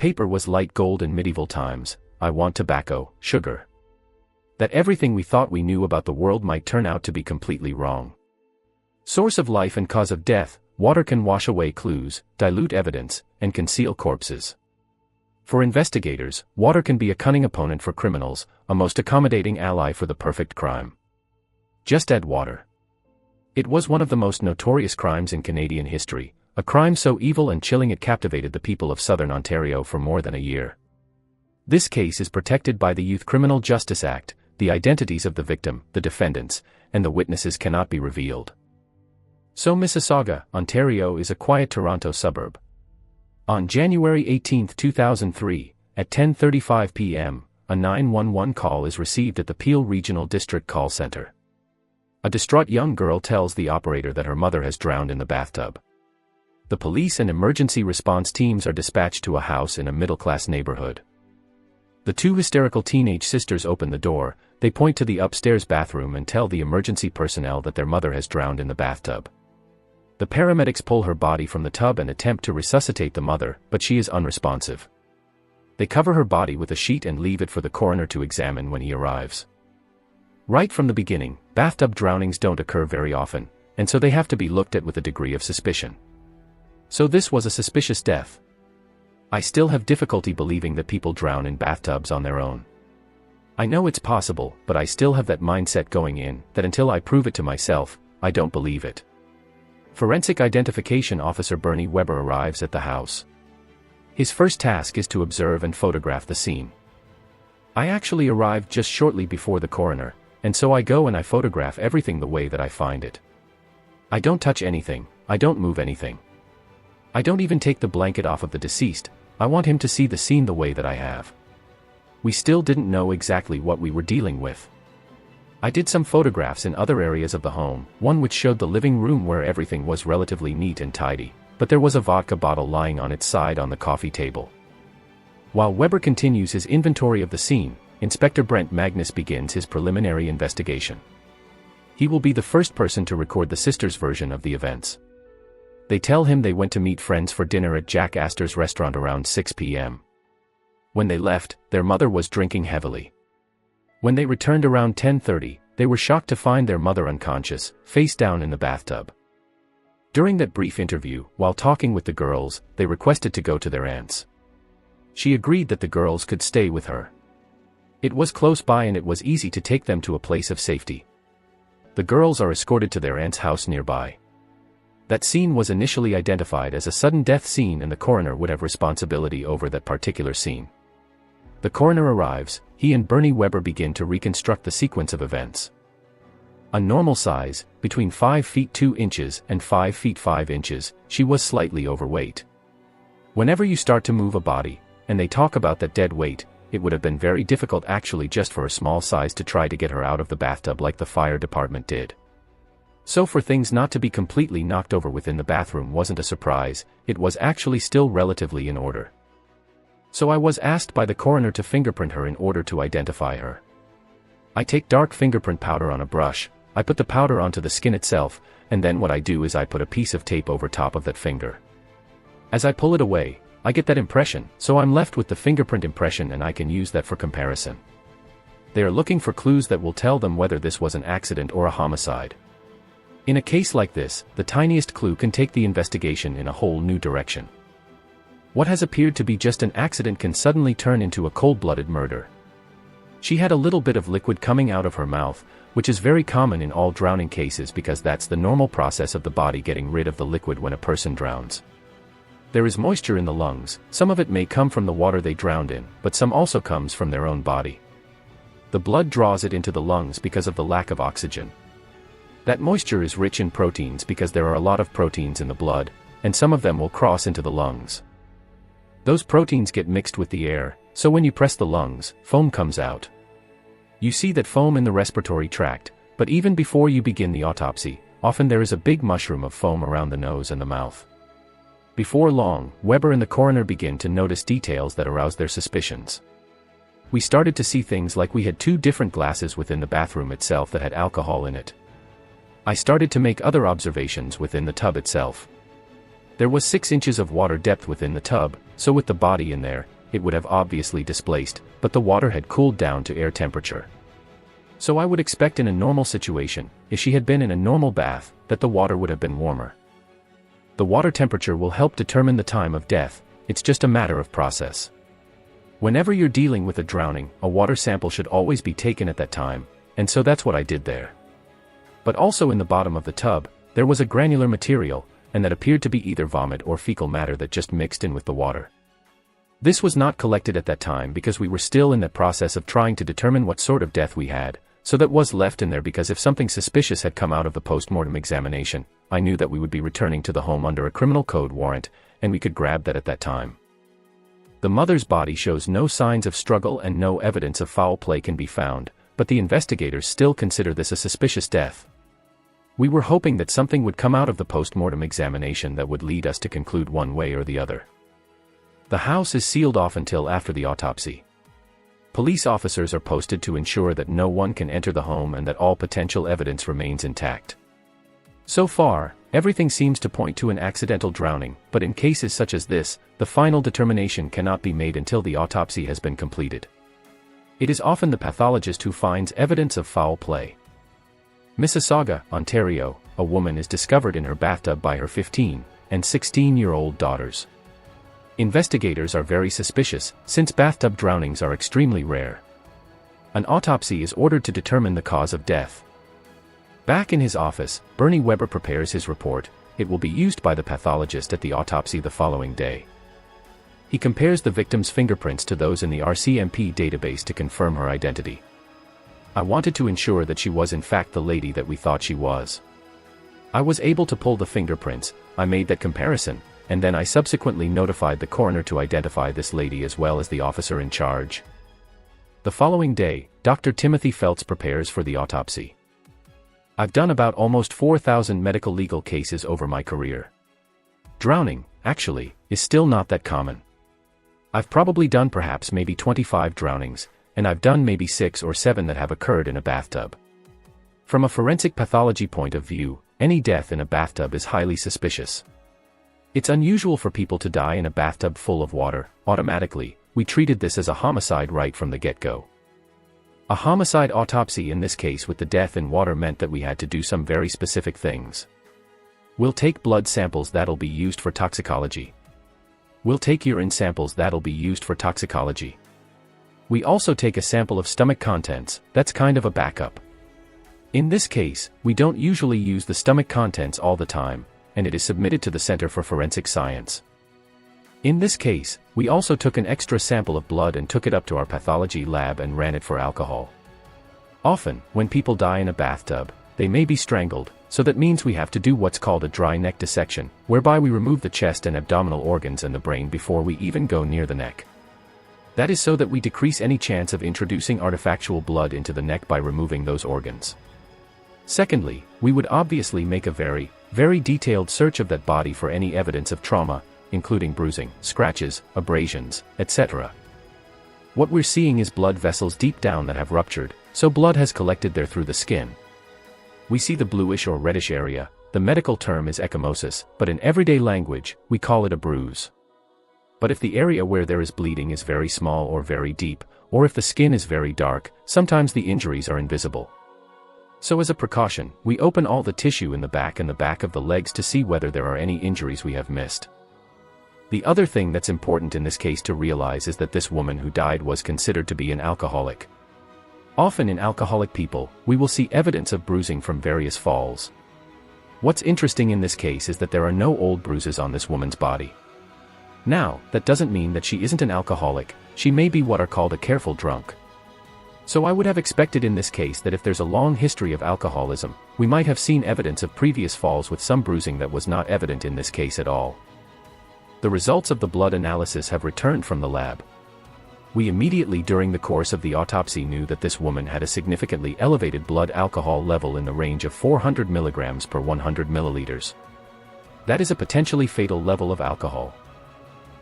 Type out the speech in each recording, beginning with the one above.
paper was light gold in medieval times, I want tobacco, sugar. That everything we thought we knew about the world might turn out to be completely wrong. Source of life and cause of death, water can wash away clues, dilute evidence, and conceal corpses. For investigators, water can be a cunning opponent for criminals, a most accommodating ally for the perfect crime. Just add water. It was one of the most notorious crimes in Canadian history, a crime so evil and chilling it captivated the people of southern Ontario for more than a year. This case is protected by the Youth Criminal Justice Act. The identities of the victim, the defendants, and the witnesses cannot be revealed. So Mississauga, Ontario is a quiet Toronto suburb. On January 18, 2003, at 10:35 p.m., a 911 call is received at the Peel Regional District Call Center. A distraught young girl tells the operator that her mother has drowned in the bathtub. The police and emergency response teams are dispatched to a house in a middle-class neighborhood. The two hysterical teenage sisters open the door, they point to the upstairs bathroom and tell the emergency personnel that their mother has drowned in the bathtub. The paramedics pull her body from the tub and attempt to resuscitate the mother, but she is unresponsive. They cover her body with a sheet and leave it for the coroner to examine when he arrives. Right from the beginning, bathtub drownings don't occur very often, and so they have to be looked at with a degree of suspicion. So this was a suspicious death. I still have difficulty believing that people drown in bathtubs on their own. I know it's possible, but I still have that mindset going in, that until I prove it to myself, I don't believe it. Forensic Identification Officer Bernie Weber arrives at the house. His first task is to observe and photograph the scene. I actually arrived just shortly before the coroner, and so I go and I photograph everything the way that I find it. I don't touch anything, I don't move anything. I don't even take the blanket off of the deceased. I want him to see the scene the way that I have. We still didn't know exactly what we were dealing with. I did some photographs in other areas of the home, one which showed the living room where everything was relatively neat and tidy, but there was a vodka bottle lying on its side on the coffee table. While Weber continues his inventory of the scene, Inspector Brent Magnus begins his preliminary investigation. He will be the first person to record the sisters' version of the events. They tell him they went to meet friends for dinner at Jack Astor's restaurant around 6 p.m. When they left, their mother was drinking heavily. When they returned around 10:30, they were shocked to find their mother unconscious, face down in the bathtub. During that brief interview, while talking with the girls, they requested to go to their aunt's. She agreed that the girls could stay with her. It was close by and it was easy to take them to a place of safety. The girls are escorted to their aunt's house nearby. That scene was initially identified as a sudden death scene and the coroner would have responsibility over that particular scene. The coroner arrives, he and Bernie Weber begin to reconstruct the sequence of events. A normal size, between 5 feet 2 inches and 5 feet 5 inches, she was slightly overweight. Whenever you start to move a body, and they talk about that dead weight, it would have been very difficult actually just for a small size to try to get her out of the bathtub like the fire department did. So for things not to be completely knocked over within the bathroom wasn't a surprise, it was actually still relatively in order. So I was asked by the coroner to fingerprint her in order to identify her. I take dark fingerprint powder on a brush, I put the powder onto the skin itself, and then what I do is I put a piece of tape over top of that finger. As I pull it away, I get that impression, so I'm left with the fingerprint impression and I can use that for comparison. They are looking for clues that will tell them whether this was an accident or a homicide. In a case like this, the tiniest clue can take the investigation in a whole new direction. What has appeared to be just an accident can suddenly turn into a cold-blooded murder. She had a little bit of liquid coming out of her mouth, which is very common in all drowning cases because that's the normal process of the body getting rid of the liquid when a person drowns. There is moisture in the lungs, some of it may come from the water they drowned in, but some also comes from their own body. The blood draws it into the lungs because of the lack of oxygen. That moisture is rich in proteins because there are a lot of proteins in the blood, and some of them will cross into the lungs. Those proteins get mixed with the air, so when you press the lungs, foam comes out. You see that foam in the respiratory tract, but even before you begin the autopsy, often there is a big mushroom of foam around the nose and the mouth. Before long, Weber and the coroner begin to notice details that arouse their suspicions. We started to see things like we had 2 different glasses within the bathroom itself that had alcohol in it. I started to make other observations within the tub itself. There was 6 inches of water depth within the tub, so with the body in there, it would have obviously displaced, but the water had cooled down to air temperature. So I would expect in a normal situation, if she had been in a normal bath, that the water would have been warmer. The water temperature will help determine the time of death, it's just a matter of process. Whenever you're dealing with a drowning, a water sample should always be taken at that time, and so that's what I did there. But also in the bottom of the tub, there was a granular material, and that appeared to be either vomit or fecal matter that just mixed in with the water. This was not collected at that time because we were still in the process of trying to determine what sort of death we had, so that was left in there because if something suspicious had come out of the post-mortem examination, I knew that we would be returning to the home under a criminal code warrant, and we could grab that at that time. The mother's body shows no signs of struggle and no evidence of foul play can be found, but the investigators still consider this a suspicious death. We were hoping that something would come out of the post-mortem examination that would lead us to conclude one way or the other. The house is sealed off until after the autopsy. Police officers are posted to ensure that no one can enter the home and that all potential evidence remains intact. So far, everything seems to point to an accidental drowning, but in cases such as this, the final determination cannot be made until the autopsy has been completed. It is often the pathologist who finds evidence of foul play. Mississauga, Ontario, a woman is discovered in her bathtub by her 15 and 16-year-old daughters. Investigators are very suspicious, since bathtub drownings are extremely rare. An autopsy is ordered to determine the cause of death. Back in his office, Bernie Weber prepares his report. It will be used by the pathologist at the autopsy the following day. He compares the victim's fingerprints to those in the RCMP database to confirm her identity. I wanted to ensure that she was in fact the lady that we thought she was. I was able to pull the fingerprints, I made that comparison, and then I subsequently notified the coroner to identify this lady as well as the officer in charge. The following day, Dr. Timothy Feltz prepares for the autopsy. I've done about almost 4,000 medical legal cases over my career. Drowning, actually, is still not that common. I've probably done perhaps maybe 25 drownings, and I've done maybe 6 or 7 that have occurred in a bathtub. From a forensic pathology point of view, any death in a bathtub is highly suspicious. It's unusual for people to die in a bathtub full of water. Automatically, we treated this as a homicide right from the get-go. A homicide autopsy in this case with the death in water meant that we had to do some very specific things. We'll take blood samples that'll be used for toxicology. We'll take urine samples that'll be used for toxicology. We also take a sample of stomach contents, that's kind of a backup. In this case, we don't usually use the stomach contents all the time, and it is submitted to the Center for Forensic Science. In this case, we also took an extra sample of blood and took it up to our pathology lab and ran it for alcohol. Often, when people die in a bathtub, they may be strangled, so that means we have to do what's called a dry neck dissection, whereby we remove the chest and abdominal organs and the brain before we even go near the neck. That is so that we decrease any chance of introducing artifactual blood into the neck by removing those organs. Secondly, we would obviously make a very detailed search of that body for any evidence of trauma, including bruising, scratches, abrasions, etc. What we're seeing is blood vessels deep down that have ruptured, so blood has collected there through the skin. We see the bluish or reddish area. The medical term is ecchymosis, but in everyday language, we call it a bruise. But if the area where there is bleeding is very small or very deep, or if the skin is very dark, sometimes the injuries are invisible. So as a precaution, we open all the tissue in the back and the back of the legs to see whether there are any injuries we have missed. The other thing that's important in this case to realize is that this woman who died was considered to be an alcoholic. Often in alcoholic people, we will see evidence of bruising from various falls. What's interesting in this case is that there are no old bruises on this woman's body. Now, that doesn't mean that she isn't an alcoholic, she may be what are called a careful drunk. So I would have expected in this case that if there's a long history of alcoholism, we might have seen evidence of previous falls with some bruising that was not evident in this case at all. The results of the blood analysis have returned from the lab. We immediately during the course of the autopsy knew that this woman had a significantly elevated blood alcohol level in the range of 400 mg per 100 milliliters. That is a potentially fatal level of alcohol.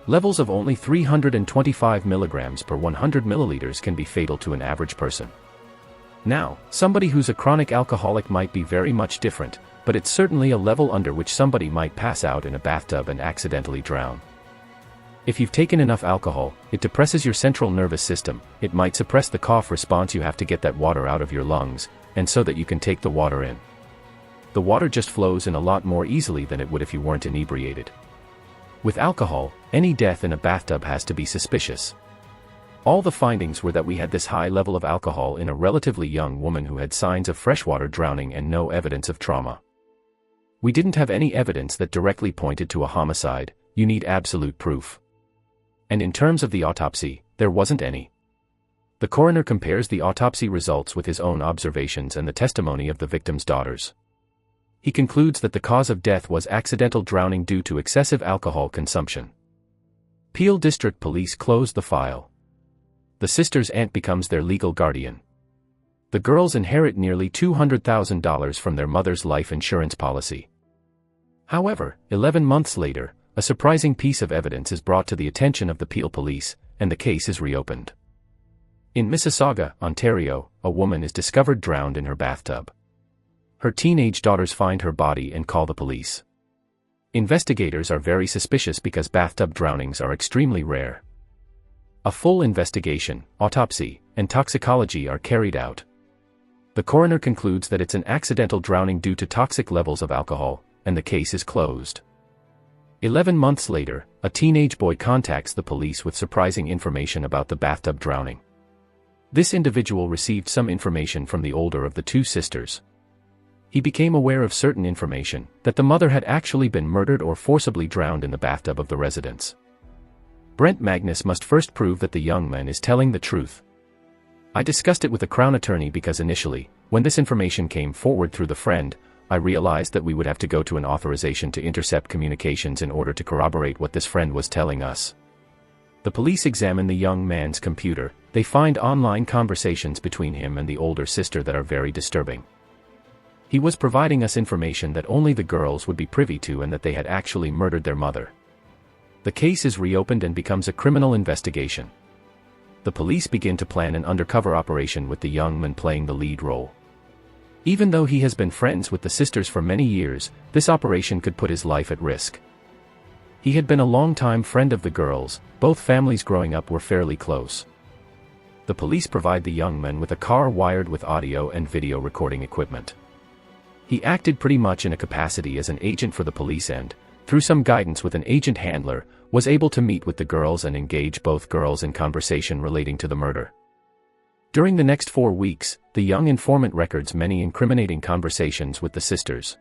Levels of only 325 mg per 100 milliliters can be fatal to an average person. Now, somebody who's a chronic alcoholic might be very much different, but it's certainly a level under which somebody might pass out in a bathtub and accidentally drown. If you've taken enough alcohol, it depresses your central nervous system, it might suppress the cough response, you have to get that water out of your lungs, and so that you can take the water in. The water just flows in a lot more easily than it would if you weren't inebriated. With alcohol, any death in a bathtub has to be suspicious. All the findings were that we had this high level of alcohol in a relatively young woman who had signs of freshwater drowning and no evidence of trauma. We didn't have any evidence that directly pointed to a homicide. You need absolute proof. And in terms of the autopsy, there wasn't any. The coroner compares the autopsy results with his own observations and the testimony of the victim's daughters. He concludes that the cause of death was accidental drowning due to excessive alcohol consumption. Peel District Police closed the file. The sisters' aunt becomes their legal guardian. The girls inherit nearly $200,000 from their mother's life insurance policy. However, 11 months later, a surprising piece of evidence is brought to the attention of the Peel Police, and the case is reopened. In Mississauga, Ontario, a woman is discovered drowned in her bathtub. Her teenage daughters find her body and call the police. Investigators are very suspicious because bathtub drownings are extremely rare. A full investigation, autopsy, and toxicology are carried out. The coroner concludes that it's an accidental drowning due to toxic levels of alcohol, and the case is closed. 11 months later, a teenage boy contacts the police with surprising information about the bathtub drowning. This individual received some information from the older of the two sisters. He became aware of certain information, that the mother had actually been murdered or forcibly drowned in the bathtub of the residence. Brent Magnus must first prove that the young man is telling the truth. I discussed it with the Crown Attorney because initially, when this information came forward through the friend, I realized that we would have to go to an authorization to intercept communications in order to corroborate what this friend was telling us. The police examine the young man's computer. They find online conversations between him and the older sister that are very disturbing. He was providing us information that only the girls would be privy to and that they had actually murdered their mother. The case is reopened and becomes a criminal investigation. The police begin to plan an undercover operation with the young man playing the lead role. Even though he has been friends with the sisters for many years, this operation could put his life at risk. He had been a long-time friend of the girls, both families growing up were fairly close. The police provide the young man with a car wired with audio and video recording equipment. He acted pretty much in a capacity as an agent for the police and, through some guidance with an agent handler, was able to meet with the girls and engage both girls in conversation relating to the murder. During the next 4 weeks, the young informant records many incriminating conversations with the sisters.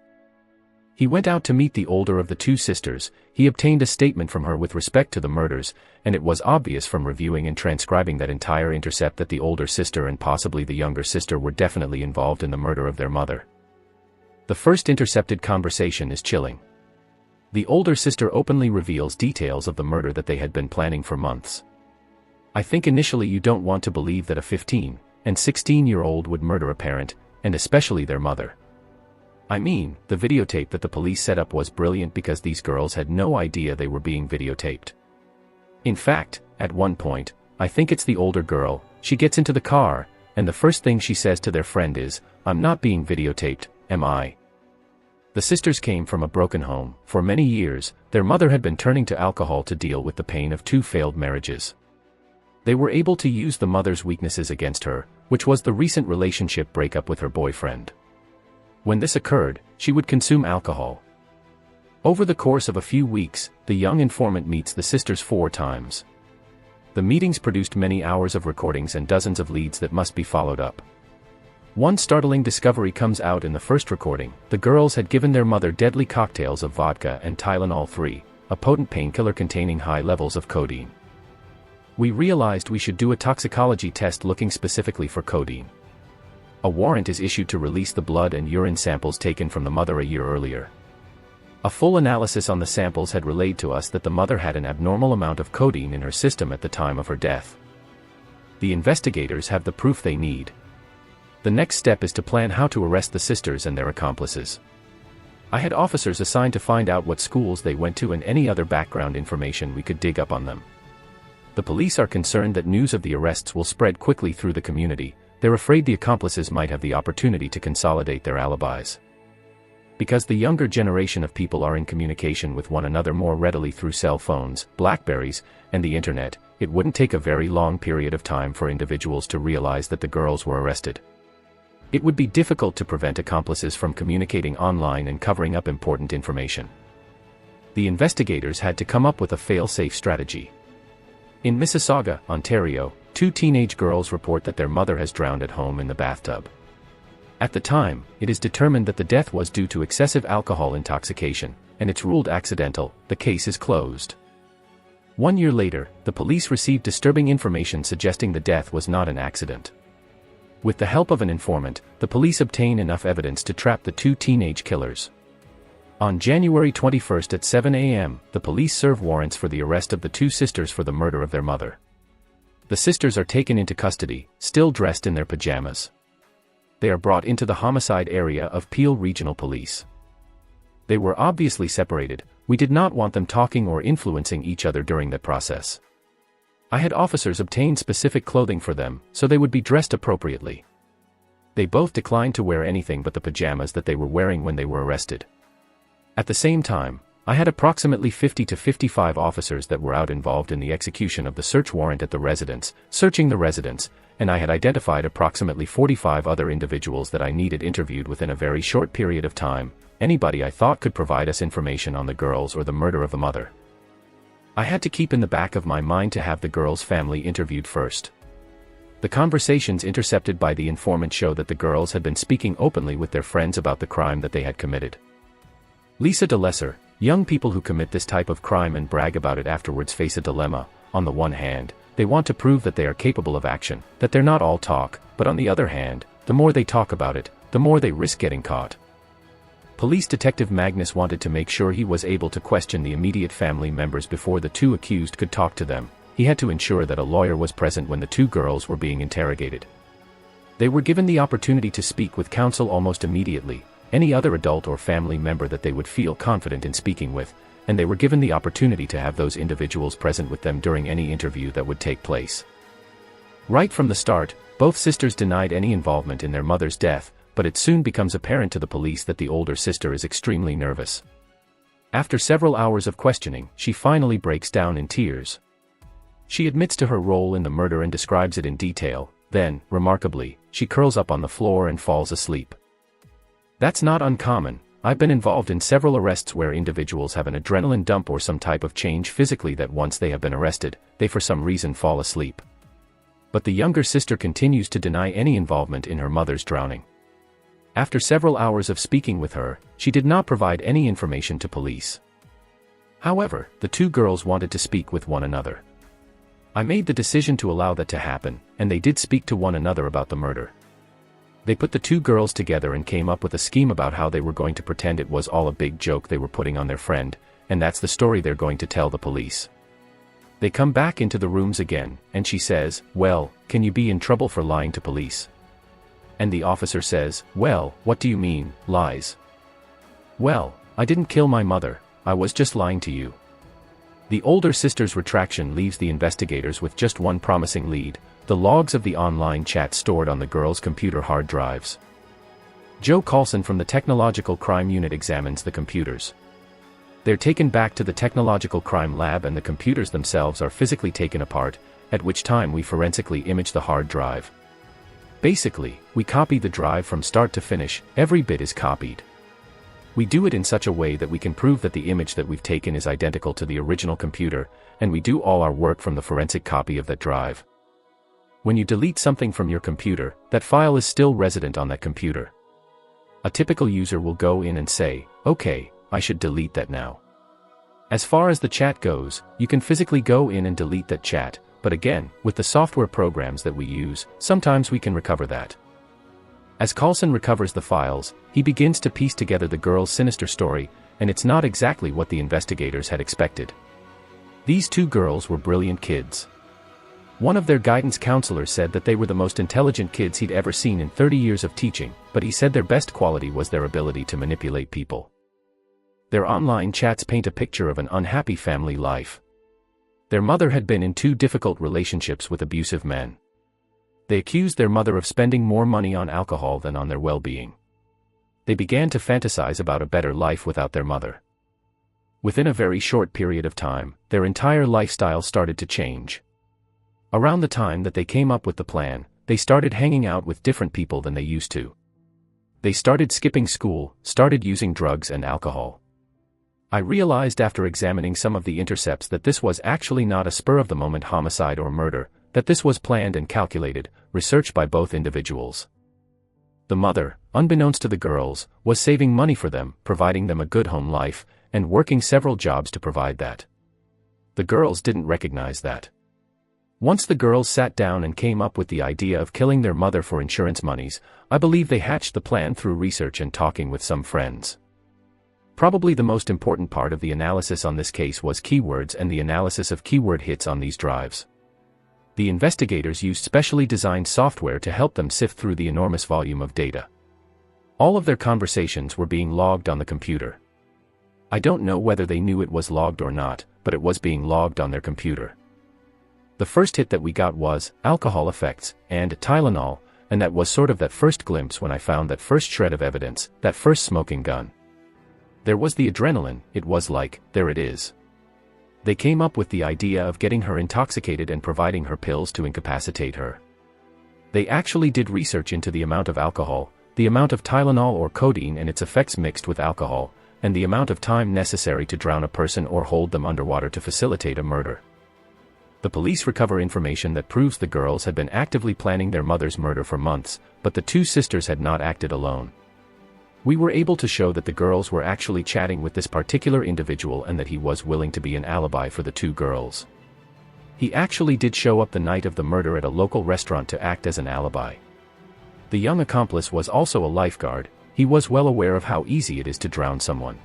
He went out to meet the older of the two sisters. He obtained a statement from her with respect to the murders, and it was obvious from reviewing and transcribing that entire intercept that the older sister and possibly the younger sister were definitely involved in the murder of their mother. The first intercepted conversation is chilling. The older sister openly reveals details of the murder that they had been planning for months. I think initially you don't want to believe that a 15- and 16-year-old would murder a parent, and especially their mother. I mean, the videotape that the police set up was brilliant because these girls had no idea they were being videotaped. In fact, at one point, I think it's the older girl, she gets into the car, and the first thing she says to their friend is, "I'm not being videotaped, am I?" The sisters came from a broken home. For many years, their mother had been turning to alcohol to deal with the pain of 2 failed marriages. They were able to use the mother's weaknesses against her, which was the recent relationship breakup with her boyfriend. When this occurred, she would consume alcohol. Over the course of a few weeks, the young informant meets the sisters 4 times. The meetings produced many hours of recordings and dozens of leads that must be followed up. One startling discovery comes out in the first recording. The girls had given their mother deadly cocktails of vodka and Tylenol-3, a potent painkiller containing high levels of codeine. We realized we should do a toxicology test looking specifically for codeine. A warrant is issued to release the blood and urine samples taken from the mother a year earlier. A full analysis on the samples had relayed to us that the mother had an abnormal amount of codeine in her system at the time of her death. The investigators have the proof they need. The next step is to plan how to arrest the sisters and their accomplices. I had officers assigned to find out what schools they went to and any other background information we could dig up on them. The police are concerned that news of the arrests will spread quickly through the community. They're afraid the accomplices might have the opportunity to consolidate their alibis. Because the younger generation of people are in communication with one another more readily through cell phones, Blackberries, and the internet, it wouldn't take a very long period of time for individuals to realize that the girls were arrested. It would be difficult to prevent accomplices from communicating online and covering up important information. The investigators had to come up with a fail-safe strategy. In Mississauga, Ontario, 2 teenage girls report that their mother has drowned at home in the bathtub. At the time, it is determined that the death was due to excessive alcohol intoxication, and it's ruled accidental. The case is closed. 1 year later, the police received disturbing information suggesting the death was not an accident. With the help of an informant, the police obtain enough evidence to trap the 2 teenage killers. On January 21 at 7 a.m., the police serve warrants for the arrest of the 2 sisters for the murder of their mother. The sisters are taken into custody, still dressed in their pajamas. They are brought into the homicide area of Peel Regional Police. They were obviously separated. We did not want them talking or influencing each other during that process. I had officers obtain specific clothing for them, so they would be dressed appropriately. They both declined to wear anything but the pajamas that they were wearing when they were arrested. At the same time, I had approximately 50 to 55 officers that were out involved in the execution of the search warrant at the residence, searching the residence, and I had identified approximately 45 other individuals that I needed interviewed within a very short period of time, anybody I thought could provide us information on the girls or the murder of the mother. I had to keep in the back of my mind to have the girls' family interviewed first. The conversations intercepted by the informant show that the girls had been speaking openly with their friends about the crime that they had committed. Lisa DeLesser, young people who commit this type of crime and brag about it afterwards face a dilemma. On the one hand, they want to prove that they are capable of action, that they're not all talk, but on the other hand, the more they talk about it, the more they risk getting caught. Police Detective Magnus wanted to make sure he was able to question the immediate family members before the 2 accused could talk to them. He had to ensure that a lawyer was present when the 2 girls were being interrogated. They were given the opportunity to speak with counsel almost immediately, any other adult or family member that they would feel confident in speaking with, and they were given the opportunity to have those individuals present with them during any interview that would take place. Right from the start, both sisters denied any involvement in their mother's death, but it soon becomes apparent to the police that the older sister is extremely nervous. After several hours of questioning, she finally breaks down in tears. She admits to her role in the murder and describes it in detail, then, remarkably, she curls up on the floor and falls asleep. That's not uncommon. I've been involved in several arrests where individuals have an adrenaline dump or some type of change physically that once they have been arrested, they for some reason fall asleep. But the younger sister continues to deny any involvement in her mother's drowning. After several hours of speaking with her, she did not provide any information to police. However, the 2 girls wanted to speak with one another. I made the decision to allow that to happen, and they did speak to one another about the murder. They put the 2 girls together and came up with a scheme about how they were going to pretend it was all a big joke they were putting on their friend, and that's the story they're going to tell the police. They come back into the rooms again, and she says, "Well, can you be in trouble for lying to police?" And the officer says, "Well, what do you mean, lies?" "Well, I didn't kill my mother, I was just lying to you." The older sister's retraction leaves the investigators with just one promising lead: the logs of the online chat stored on the girls' computer hard drives. Joe Carlson from the Technological Crime Unit examines the computers. They're taken back to the Technological Crime Lab and the computers themselves are physically taken apart, at which time we forensically image the hard drive. Basically, we copy the drive from start to finish, every bit is copied. We do it in such a way that we can prove that the image that we've taken is identical to the original computer, and we do all our work from the forensic copy of that drive. When you delete something from your computer, that file is still resident on that computer. A typical user will go in and say, "Okay, I should delete that now." As far as the chat goes, you can physically go in and delete that chat, but again, with the software programs that we use, sometimes we can recover that. As Carlson recovers the files, he begins to piece together the girl's sinister story, and it's not exactly what the investigators had expected. These 2 girls were brilliant kids. One of their guidance counselors said that they were the most intelligent kids he'd ever seen in 30 years of teaching, but he said their best quality was their ability to manipulate people. Their online chats paint a picture of an unhappy family life. Their mother had been in 2 difficult relationships with abusive men. They accused their mother of spending more money on alcohol than on their well-being. They began to fantasize about a better life without their mother. Within a very short period of time, their entire lifestyle started to change. Around the time that they came up with the plan, they started hanging out with different people than they used to. They started skipping school, started using drugs and alcohol. I realized after examining some of the intercepts that this was actually not a spur-of-the-moment homicide or murder, that this was planned and calculated, researched by both individuals. The mother, unbeknownst to the girls, was saving money for them, providing them a good home life, and working several jobs to provide that. The girls didn't recognize that. Once the girls sat down and came up with the idea of killing their mother for insurance monies, I believe they hatched the plan through research and talking with some friends. Probably the most important part of the analysis on this case was keywords and the analysis of keyword hits on these drives. The investigators used specially designed software to help them sift through the enormous volume of data. All of their conversations were being logged on the computer. I don't know whether they knew it was logged or not, but it was being logged on their computer. The first hit that we got was alcohol effects and Tylenol, and that was sort of that first glimpse when I found that first shred of evidence, that first smoking gun. There was the adrenaline. It was like, there it is. They came up with the idea of getting her intoxicated and providing her pills to incapacitate her. They actually did research into the amount of alcohol, the amount of Tylenol or codeine and its effects mixed with alcohol, and the amount of time necessary to drown a person or hold them underwater to facilitate a murder. The police recover information that proves the girls had been actively planning their mother's murder for months, but the two sisters had not acted alone. We were able to show that the girls were actually chatting with this particular individual and that he was willing to be an alibi for the two girls. He actually did show up the night of the murder at a local restaurant to act as an alibi. The young accomplice was also a lifeguard. He was well aware of how easy it is to drown someone.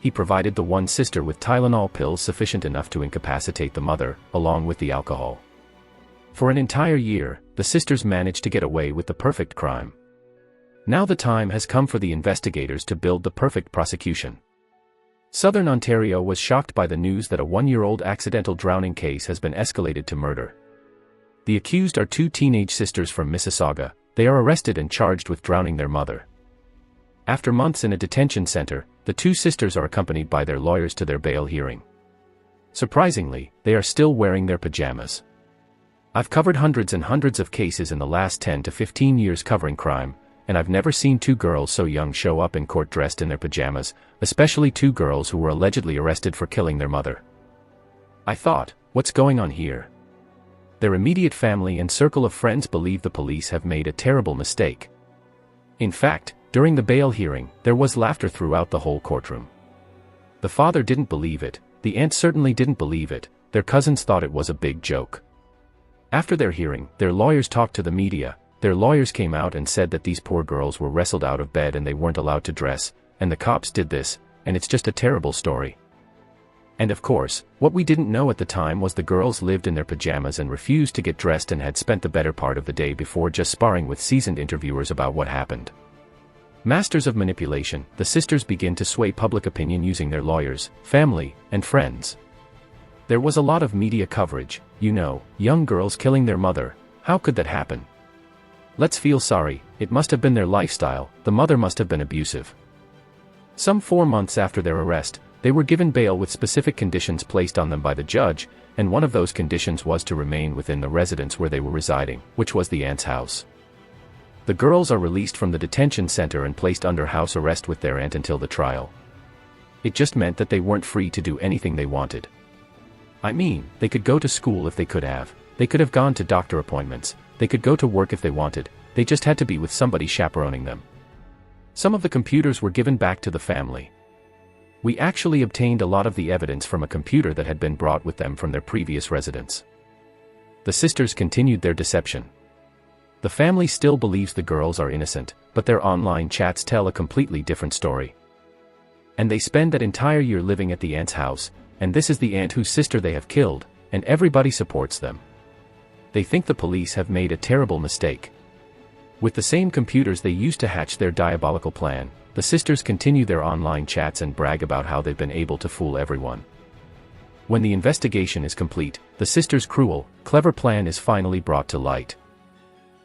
He provided the one sister with Tylenol pills sufficient enough to incapacitate the mother, along with the alcohol. For an entire year, the sisters managed to get away with the perfect crime. Now the time has come for the investigators to build the perfect prosecution. Southern Ontario was shocked by the news that a 1-year-old accidental drowning case has been escalated to murder. The accused are two teenage sisters from Mississauga. They are arrested and charged with drowning their mother. After months in a detention center, the two sisters are accompanied by their lawyers to their bail hearing. Surprisingly, they are still wearing their pajamas. I've covered hundreds and hundreds of cases in the last 10 to 15 years covering crime, and I've never seen two girls so young show up in court dressed in their pajamas, especially two girls who were allegedly arrested for killing their mother. I thought, what's going on here? Their immediate family and circle of friends believe the police have made a terrible mistake. In fact, during the bail hearing, there was laughter throughout the whole courtroom. The father didn't believe it, the aunt certainly didn't believe it, their cousins thought it was a big joke. After their hearing, their lawyers talked to the media. Their lawyers came out and said that these poor girls were wrestled out of bed and they weren't allowed to dress, and the cops did this, and it's just a terrible story. And of course, what we didn't know at the time was the girls lived in their pajamas and refused to get dressed and had spent the better part of the day before just sparring with seasoned interviewers about what happened. Masters of manipulation, the sisters begin to sway public opinion using their lawyers, family, and friends. There was a lot of media coverage, young girls killing their mother. How could that happen? Let's feel sorry, it must have been their lifestyle, the mother must have been abusive. Some 4 months after their arrest, they were given bail with specific conditions placed on them by the judge, and one of those conditions was to remain within the residence where they were residing, which was the aunt's house. The girls are released from the detention center and placed under house arrest with their aunt until the trial. It just meant that they weren't free to do anything they wanted. I mean, they could go to school if they could have gone to doctor appointments, they could go to work if they wanted, they just had to be with somebody chaperoning them. Some of the computers were given back to the family. We actually obtained a lot of the evidence from a computer that had been brought with them from their previous residence. The sisters continued their deception. The family still believes the girls are innocent, but their online chats tell a completely different story. And they spend that entire year living at the aunt's house, and this is the aunt whose sister they have killed, and everybody supports them. They think the police have made a terrible mistake. With the same computers they used to hatch their diabolical plan, the sisters continue their online chats and brag about how they've been able to fool everyone. When the investigation is complete, the sisters' cruel, clever plan is finally brought to light.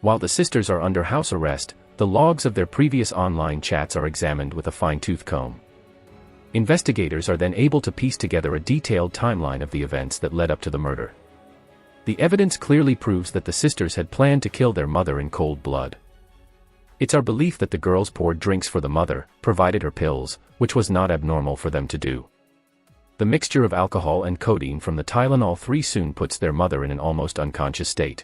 While the sisters are under house arrest, The logs of their previous online chats are examined with a fine-tooth comb. Investigators are then able to piece together a detailed timeline of the events that led up to the murder. The evidence clearly proves that the sisters had planned to kill their mother in cold blood. It's our belief that the girls poured drinks for the mother, provided her pills, which was not abnormal for them to do. The mixture of alcohol and codeine from the Tylenol 3 soon puts their mother in an almost unconscious state.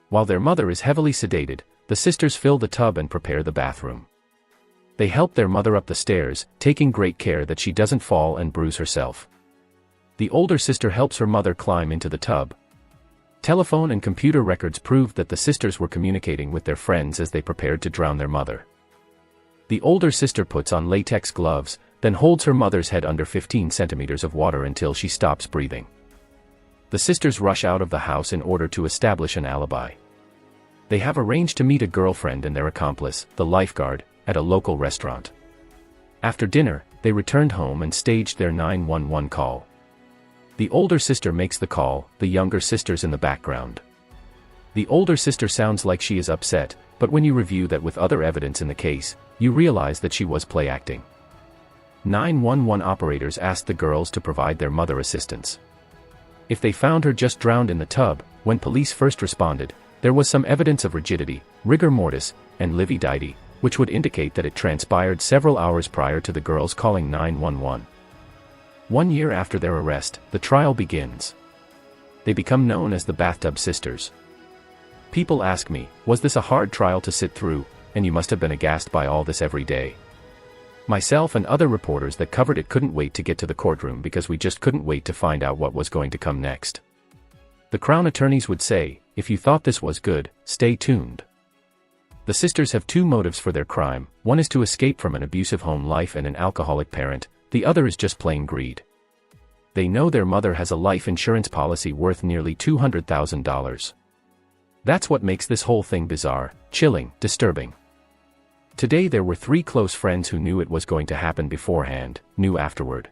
While their mother is heavily sedated, the sisters fill the tub and prepare the bathroom. They help their mother up the stairs, taking great care that she doesn't fall and bruise herself. The older sister helps her mother climb into the tub. Telephone and computer records proved that the sisters were communicating with their friends as they prepared to drown their mother. The older sister puts on latex gloves, then holds her mother's head under 15 centimeters of water until she stops breathing. The sisters rush out of the house in order to establish an alibi. They have arranged to meet a girlfriend and their accomplice, the lifeguard, at a local restaurant. After dinner, they returned home and staged their 911 call. The older sister makes the call, the younger sister's in the background. The older sister sounds like she is upset, but when you review that with other evidence in the case, you realize that she was play acting. 911 operators asked the girls to provide their mother assistance. If they found her just drowned in the tub, when police first responded, there was some evidence of rigidity, rigor mortis, and lividity, which would indicate that it transpired several hours prior to the girls calling 911. 1 year after their arrest, the trial begins. They become known as the Bathtub Sisters. People ask me, was this a hard trial to sit through, and you must have been aghast by all this every day. Myself and other reporters that covered it couldn't wait to get to the courtroom because we just couldn't wait to find out what was going to come next. The Crown attorneys would say, if you thought this was good, stay tuned. The sisters have two motives for their crime. One is to escape from an abusive home life and an alcoholic parent, the other is just plain greed. They know their mother has a life insurance policy worth nearly $200,000. That's what makes this whole thing bizarre, chilling, disturbing. Today there were 3 close friends who knew it was going to happen beforehand, knew afterward.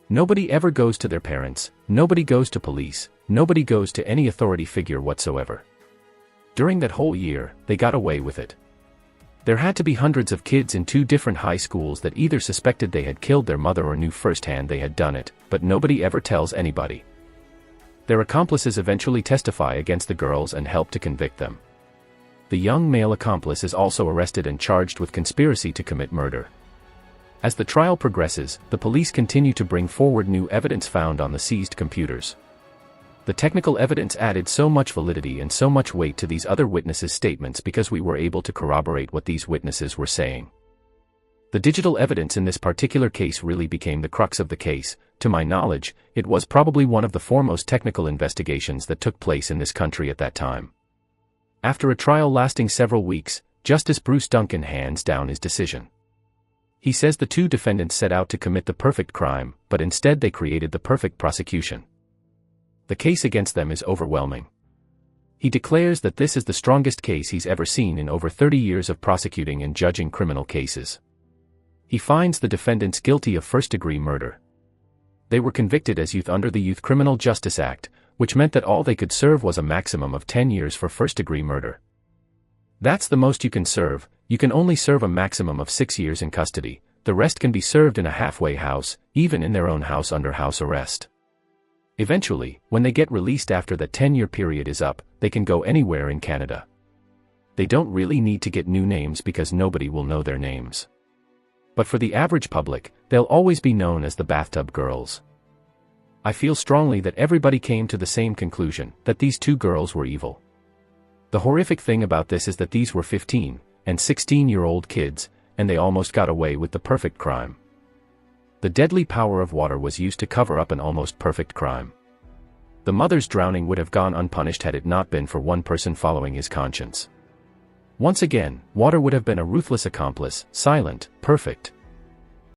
Nobody ever goes to their parents, nobody goes to police, nobody goes to any authority figure whatsoever. During that whole year, they got away with it. There had to be hundreds of kids in 2 different high schools that either suspected they had killed their mother or knew firsthand they had done it, but nobody ever tells anybody. Their accomplices eventually testify against the girls and help to convict them. The young male accomplice is also arrested and charged with conspiracy to commit murder. As the trial progresses, the police continue to bring forward new evidence found on the seized computers. The technical evidence added so much validity and so much weight to these other witnesses' statements because we were able to corroborate what these witnesses were saying. The digital evidence in this particular case really became the crux of the case. To my knowledge, it was probably one of the foremost technical investigations that took place in this country at that time. After a trial lasting several weeks, Justice Bruce Duncan hands down his decision. He says the 2 defendants set out to commit the perfect crime, but instead they created the perfect prosecution. The case against them is overwhelming. He declares that this is the strongest case he's ever seen in over 30 years of prosecuting and judging criminal cases. He finds the defendants guilty of first-degree murder. They were convicted as youth under the Youth Criminal Justice Act, which meant that all they could serve was a maximum of 10 years for first-degree murder. That's the most you can serve. You can only serve a maximum of 6 years in custody. The rest can be served in a halfway house, even in their own house under house arrest. Eventually, when they get released after the 10-year period is up, they can go anywhere in Canada. They don't really need to get new names because nobody will know their names. But for the average public, they'll always be known as the Bathtub Girls. I feel strongly that everybody came to the same conclusion, that these 2 girls were evil. The horrific thing about this is that these were 15 and 16-year-old kids, and they almost got away with the perfect crime. The deadly power of water was used to cover up an almost perfect crime. The mother's drowning would have gone unpunished had it not been for one person following his conscience. Once again, water would have been a ruthless accomplice, silent, perfect.